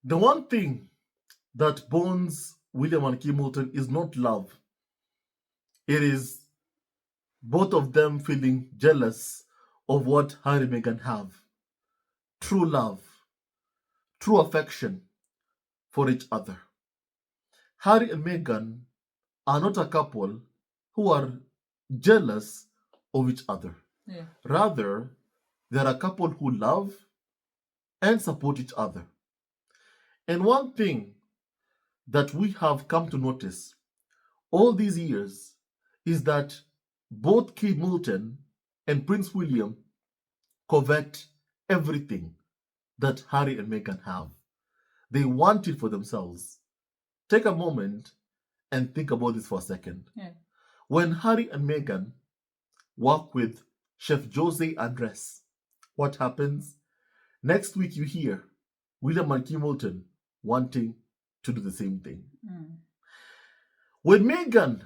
The one thing that bonds William and Kate Middleton is not love. It is both of them feeling jealous of what Harry and Meghan have. True love, true affection for each other. Harry and Meghan are not a couple who are jealous of each other. Yeah. Rather, they are a couple who love and support each other. And one thing that we have come to notice all these years is that both Kate Middleton and Prince William covet everything that Harry and Meghan have. They want it for themselves. Take a moment and think about this for a second. Yeah. When Harry and Meghan work with Chef Jose Andres, what happens? Next week you hear William and Kate Middleton wanting to do the same thing. When Meghan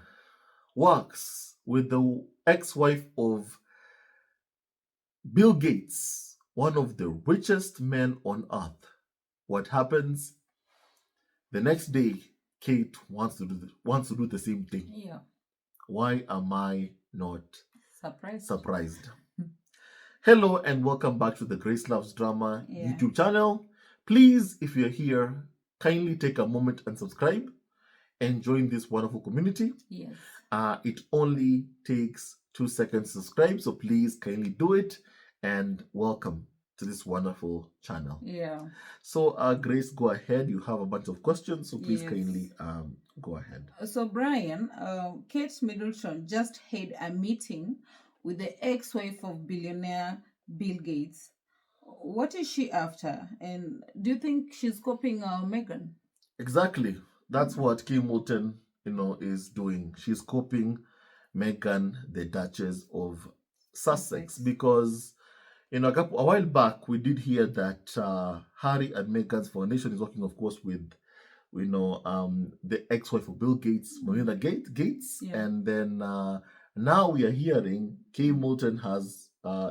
works with the ex-wife of Bill Gates, one of the richest men on earth, what happens? The next day, Kate wants to do the same thing. Yeah. Why am I not surprised? Hello and welcome back to the Grace Loves Drama YouTube channel. Please, if you're here, kindly take a moment and subscribe and join this wonderful community. Yes. It only takes 2 seconds to subscribe, so please kindly do it and welcome to this wonderful channel. Yeah. So, Grace, go ahead. You have a bunch of questions, so please kindly go ahead. So, Brian, Kate Middleton just had a meeting with the ex-wife of billionaire Bill Gates. What is she after? And do you think she's copying Meghan? Exactly. That's what Kate Middleton, is doing. She's copying Meghan, the Duchess of Sussex, because a while back we did hear that Harry and Meghan's foundation is working, of course, with the ex-wife of Bill Gates, Melinda Gates, and then now we are hearing Kate Middleton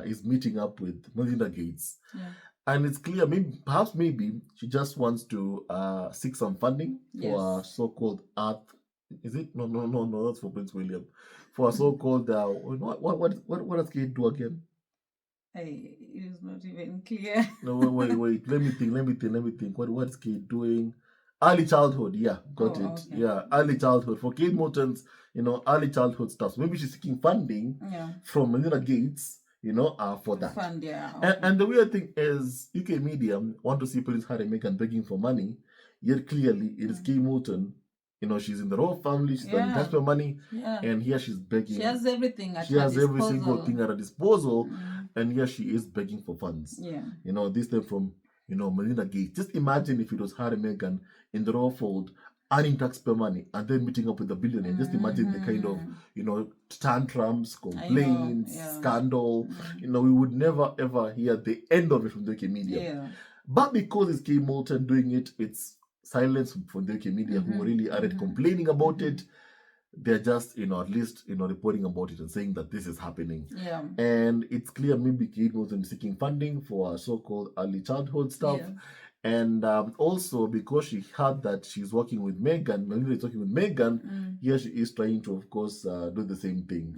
is meeting up with Melinda Gates. And it's clear, maybe she just wants to seek some funding for a so-called Earth. Is it? No, that's for Prince William. For a so-called, what does Kate do again? It is not even clear. No, wait. Let me think. What is Kate doing? Early childhood, got it. Okay. Yeah, early childhood. For Kate Middleton's, early childhood stuff. So maybe she's seeking funding from Melinda Gates, for that. Fund, okay. And the weird thing is, UK media want to see Prince Harry and Meghan begging for money, yet clearly it is Kate Middleton. She's in the royal family, she's earning taxpayer money, and here she's begging. She has everything at her disposal. She has every single thing at her disposal, and here she is begging for funds. This time from, Melinda Gates. Just imagine if it was Harry and Meghan in the royal fold, earning taxpayer money, and then meeting up with a billionaire. Just imagine the kind of, tantrums, complaints, scandal. We would never ever hear the end of it from the UK media. But because it's Kate Middleton doing it, it's silence from the UK media who really aren't complaining about it. They're just, at least, reporting about it and saying that this is happening. And it's clear maybe Kate Middleton is seeking funding for so-called early childhood stuff. And also because she heard that she's working with Meghan, Melinda is working with Meghan, here she is trying to, of course, do the same thing.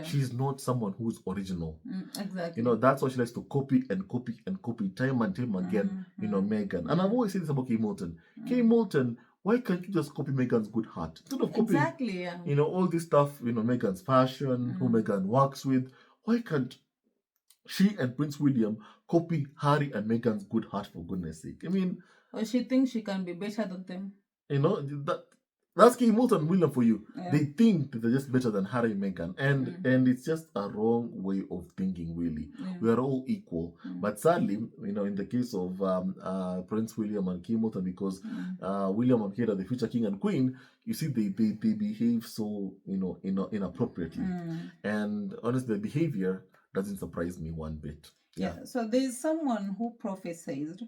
She's not someone who's original. Exactly. That's why she likes to copy and copy and copy time and time again, Meghan. And I've always said this about Kate Middleton. Kate Middleton, why can't you just copy Meghan's good heart? Instead of copying, all this stuff, Meghan's fashion, who Meghan works with, why can't she and Prince William copy Harry and Meghan's good heart, for goodness sake? I mean, or she thinks she can be better than them. That's Kate Middleton and William for you. They think that they're just better than Harry and Meghan, and it's just a wrong way of thinking. Really, we are all equal. But sadly, in the case of Prince William and Kate Middleton, because William and Kate are the future king and queen, you see they behave so inappropriately, and honestly, the behavior doesn't surprise me one bit. So there's someone who prophesied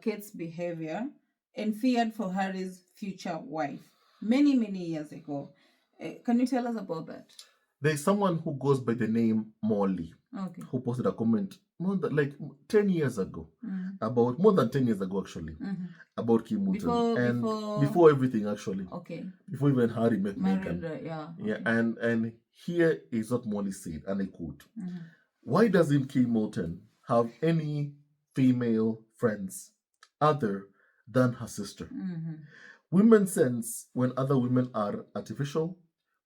Kate's behavior and feared for Harry's future wife many years ago. Can you tell us about that? There's someone who goes by the name Molly, okay, who posted a comment like 10 years ago, about more than 10 years ago actually, about Kim Middleton. Before everything actually. Okay. Before even Harry met Married, Meghan. yeah. Yeah, Okay. and here is what Molly said, and I quote: "Why doesn't Kim Middleton have any female friends other than her sister? Women sense when other women are artificial,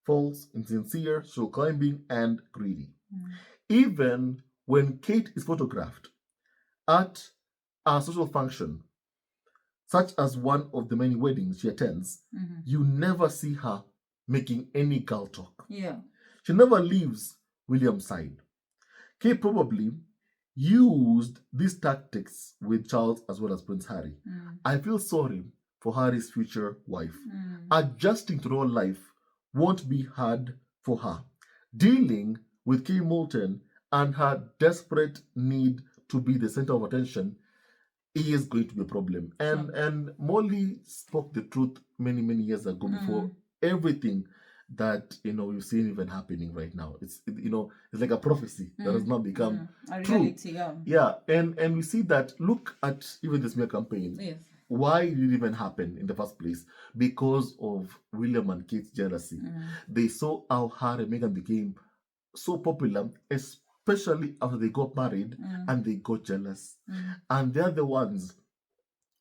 false, insincere, show climbing, and greedy. Even when Kate is photographed at a social function, such as one of the many weddings she attends, you never see her making any girl talk. Yeah. She never leaves William's side. Kate probably used these tactics with Charles as well as Prince Harry. I feel sorry for Harry's future wife. Adjusting to real life won't be hard for her. Dealing with Kate Middleton and her desperate need to be the center of attention is going to be a problem. And Molly spoke the truth many years ago before everything that we've seen even happening right now. It's like a prophecy that has now become a true. reality. Yeah, and we see that. Look at even the smear campaign. Yes. Why did it even happen in the first place? Because of William and Kate's jealousy. They saw how Harry and Meghan became so popular, especially after they got married, and they got jealous. And they're the ones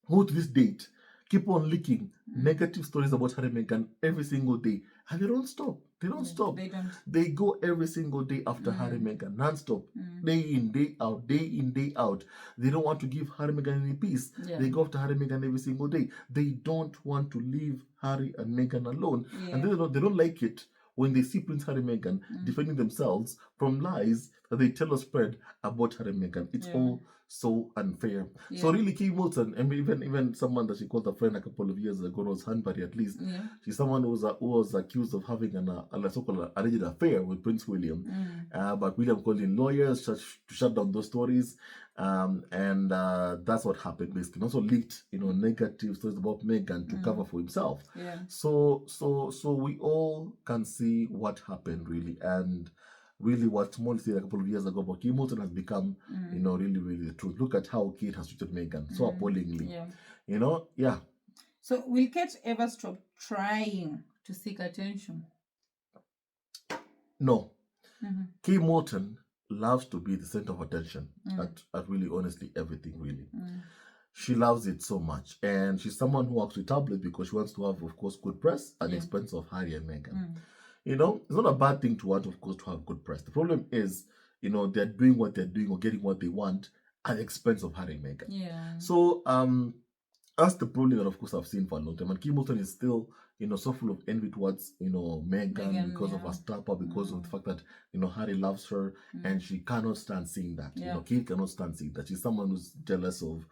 who to this date keep on leaking negative stories about Harry and Meghan every single day. And they don't stop. They don't stop. They don't. They go every single day after Harry and Meghan, non-stop. Day in, day out, day in, day out. They don't want to give Harry and Meghan any peace. Yeah. They go after Harry and Meghan every single day. They don't want to leave Harry and Meghan alone. Yeah. And they don't like it when they see Prince Harry and Meghan defending themselves from lies that they tell or spread about Harry and Meghan. It's all so unfair. Yeah. So really, Kate Middleton, and even someone that she called a friend a couple of years ago, Rose Hanbury at least, she's someone who was accused of having a so-called alleged affair with Prince William. But William called in lawyers to shut down those stories. And that's what happened basically. Also leaked, negative stories about Meghan to cover for himself. Yeah. So we all can see what happened really, and really what Molly said a couple of years ago about Kim Middleton has become, really the truth. Look at how Kate has treated Meghan so appallingly. Yeah. Yeah. So will Kate ever stop trying to seek attention? No. Kate Middleton loves to be the center of attention at really honestly everything really. She loves it so much, and she's someone who works with tabloids because she wants to have, of course, good press at the expense of Harry and Meghan. It's not a bad thing to want, of course, to have good press. The problem is, they're doing what they're doing or getting what they want at the expense of Harry and Meghan. Yeah. So that's the problem that, of course, I've seen for a long time. And Kim Middleton is still, so full of envy towards, Meghan because of her star power, because of the fact that, Harry loves her, and she cannot stand seeing that. Kate cannot stand seeing that. She's someone who's jealous of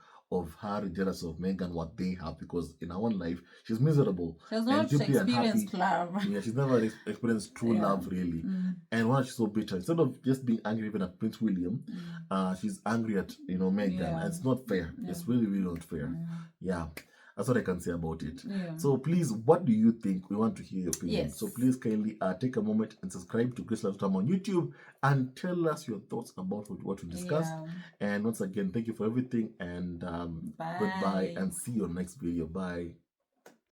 Harry, jealous of Meghan, what they have, because in her own life, she's miserable. She has not experienced love. Yeah, she's never experienced true love, really. And why she's so bitter, instead of just being angry even at Prince William, she's angry at, Meghan. And it's not fair. It's really not fair. Yeah. That's what I can say about it. So please, what do you think? We want to hear your opinion. So please kindly take a moment and subscribe to Grace Love Time on YouTube and tell us your thoughts about what we discussed. And once again, thank you for everything, and goodbye, and see you on next video. Bye.